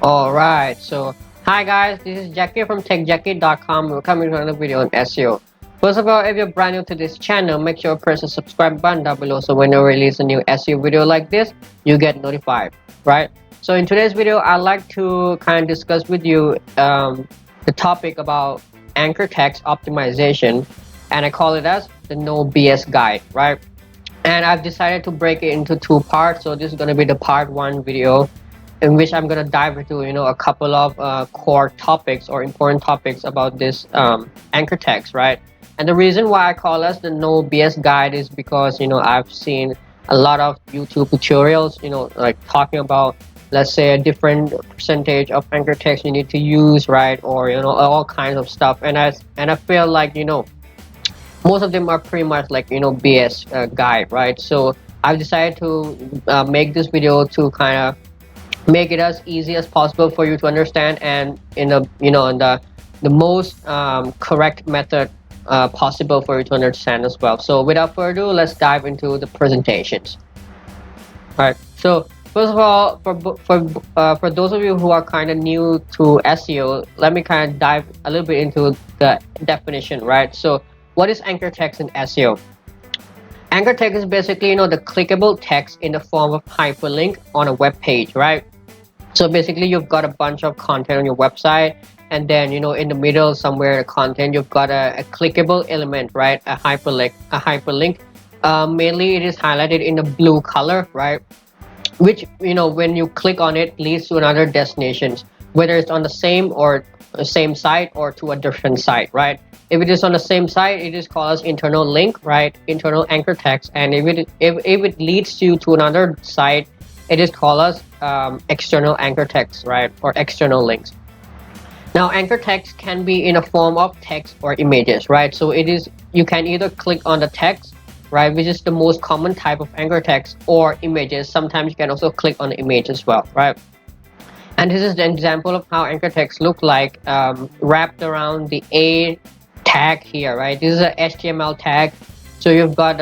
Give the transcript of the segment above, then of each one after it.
All right, so hi guys, this is Jackie from techjackie.com. We're coming to another video on SEO. First of all, if you're brand new to this channel, make sure to press the subscribe button down below so when I release a new SEO video like this, you get notified, right? So in today's video, I'd like to kind of discuss with you the topic about anchor text optimization, and I call it as the no BS guide, right? And I've decided to break it into two parts. So this is going to be the part one video in which I'm going to dive into a couple of core topics or important topics about this anchor text, right? And the reason why I call us the no BS guide is because I've seen a lot of YouTube tutorials, like talking about, let's say, a different percentage of anchor text you need to use, right? Or all kinds of stuff, and I feel like most of them are pretty much like BS guide, right? So I've decided to make this video to kind of make it as easy as possible for you to understand, and in a in the most correct method possible for you to understand as well. So without further ado, let's dive into the presentations. All right, so first of all, for those of you who are kind of new to SEO, let me kind of dive a little bit into the definition, right? So what is anchor text in SEO? Anchor text is basically the clickable text in the form of hyperlink on a web page, right? So basically you've got a bunch of content on your website, and then in the middle somewhere in the content you've got a clickable element, right? A hyperlink. Mainly it is highlighted in the blue color, right? Which when you click on it leads to another destinations, whether it's on the same site or to a different site, right? If it is on the same site, it is called as internal link, right? Internal anchor text. And if it leads you to another site, it is called as external anchor text, right? Or external links. Now anchor text can be in a form of text or images, right? So you can either click on the text, right, which is the most common type of anchor text, or images. Sometimes you can also click on the image as well, right? And this is an example of how anchor text look like wrapped around the A tag here, right? This is a HTML tag. So you've got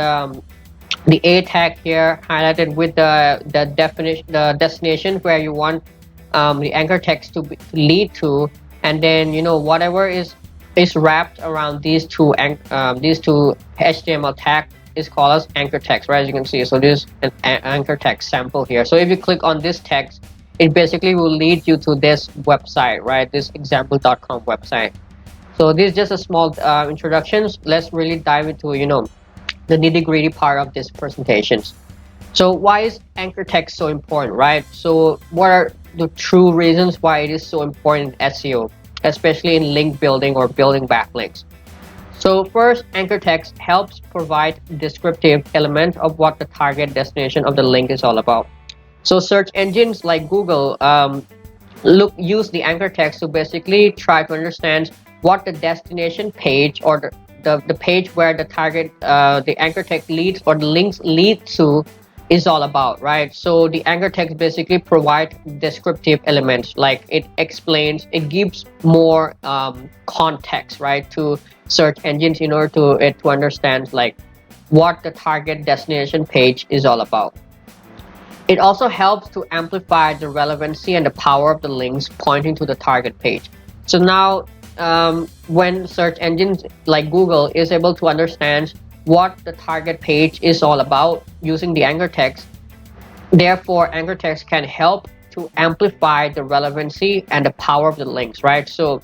the A tag here highlighted with the definition, the destination where you want the anchor text to lead to, and then whatever is wrapped around these two HTML tag is called as anchor text, right? As you can see, so this is an anchor text sample here. So if you click on this text, it basically will lead you to this website, right? This example.com website. So this is just a small introductions. Let's really dive into the nitty-gritty part of this presentations. So why is anchor text so important, right? So what are the true reasons why it is so important in SEO, especially in link building or building backlinks? So first, anchor text helps provide descriptive element of what the target destination of the link is all about. So search engines like Google use the anchor text to basically try to understand what the destination page or the page where the target the anchor text leads or the links lead to is all about, right? So the anchor text basically provides descriptive elements, like it explains, it gives more context, right, to search engines in order to understand like what the target destination page is all about. It also helps to amplify the relevancy and the power of the links pointing to the target page. So now when search engines like Google is able to understand what the target page is all about using the anchor text, therefore anchor text can help to amplify the relevancy and the power of the links, right? So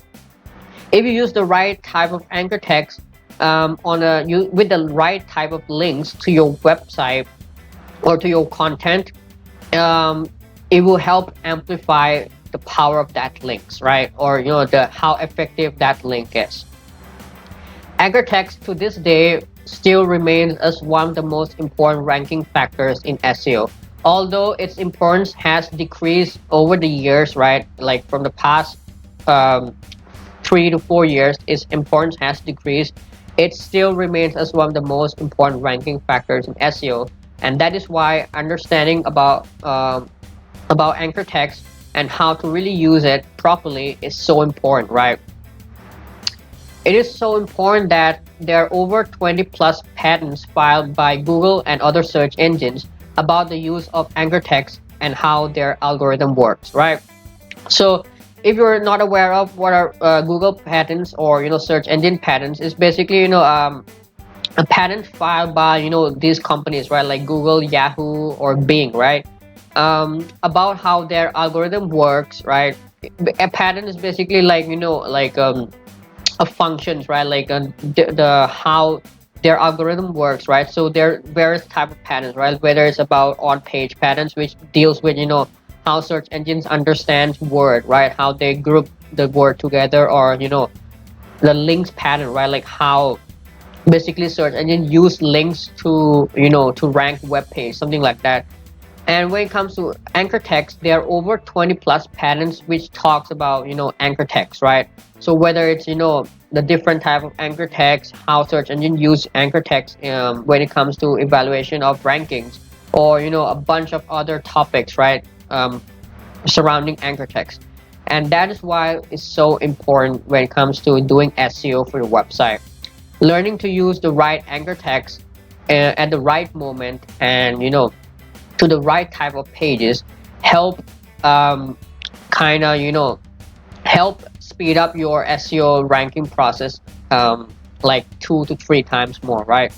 if you use the right type of anchor text with the right type of links to your website or to your content, it will help amplify the power of that links, right? Or how effective that link is. Anchor text to this day still remains as one of the most important ranking factors in SEO, although its importance has decreased over the years, right? Like from the past 3 to 4 years, its importance has decreased. It still remains as one of the most important ranking factors in SEO, and that is why understanding about anchor text and how to really use it properly is so important, right? It is so important that there are over 20 plus patents filed by Google and other search engines about the use of anchor text and how their algorithm works, right? So if you're not aware of what are Google patents or search engine patents, is basically a patent filed by these companies, right, like Google, Yahoo, or Bing, right, about how their algorithm works, right. A patent is basically like like a functions, right, like the how their algorithm works, right. So there are various type of patents, right, whether it's about on page patents, which deals with how search engines understand word, right, how they group the word together, or the links pattern, right, like how basically search engine use links to to rank web page, something like that. And when it comes to anchor text, there are over 20 plus patents which talks about anchor text, right. So whether it's the different type of anchor text, how search engine use anchor text when it comes to evaluation of rankings, or a bunch of other topics, right, surrounding anchor text. And that is why it's so important when it comes to doing SEO for your website. Learning to use the right anchor text at the right moment, and to the right type of pages, help kind of help speed up your SEO ranking process, like 2 to 3 times more, right.